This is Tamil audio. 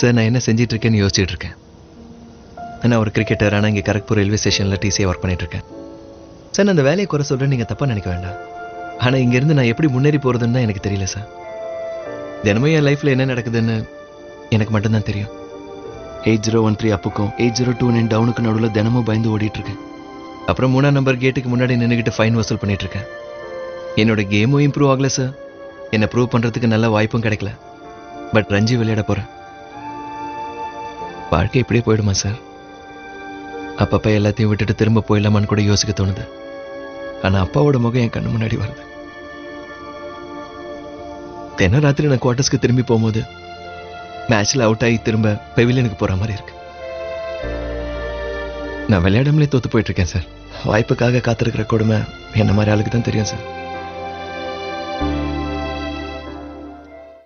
சார் நான் என்ன செஞ்சிட்டு இருக்கேன்னு யோசிச்சுட்டு இருக்கேன். நான் ஒரு கிரிக்கெட்டர், ஆனால் இங்கே கரக்பூர் ரயில்வே ஸ்டேஷனில் டிசியை ஒர்க் பண்ணிட்டு இருக்கேன். சார் நான் அந்த வேலையை குறை சொல்கிறேன், நீங்கள் தப்பாக நினைக்க வேண்டாம். ஆனால் இங்கேருந்து நான் எப்படி முன்னேறி போகிறதுன்னு தான் எனக்கு தெரியல சார். தினமும் என் லைஃப்பில் என்ன நடக்குதுன்னு எனக்கு மட்டும்தான் தெரியும். 8013 அப்புக்கும் 8029 டவுனுக்கு நடுவில் தினமும் பயந்து ஓடிட்டு இருக்கேன். அப்புறம் 3ஆம் நம்பர் கேட்டுக்கு முன்னாடி நின்றுக்கிட்டு ஃபைன் வசூல் பண்ணிட்டு இருக்கேன். என்னோட கேமும் இம்ப்ரூவ் ஆகல சார். என்னை ப்ரூவ் பண்ணுறதுக்கு நல்ல வாய்ப்பும் கிடைக்கல. பட் ரஞ்சி விளையாட போகிறேன். வாழ்க்கை இப்படியே போயிடுமா சார்? அப்பப்போ எல்லாத்தையும் விட்டுட்டு திரும்ப போயிடலாமான்னு கூட யோசிக்க தோணுது. ஆனால் அப்பாவோட முகம் என் கண்ணு முன்னாடி வருது. தினம் ராத்திரி நான் குவார்ட்டர்ஸ்க்கு திரும்பி போகும்போது மேட்ச்ல அவுட் ஆகி திரும்ப பெவிலியனுக்கு போற மாதிரி இருக்கு. நான் விளையாடாமலே தோத்து போயிட்டு இருக்கேன் சார். வாய்ப்புக்காக காத்திருக்கிற கொடுமை என்ன மாதிரி ஆளுக்கு தான் தெரியும் சார்.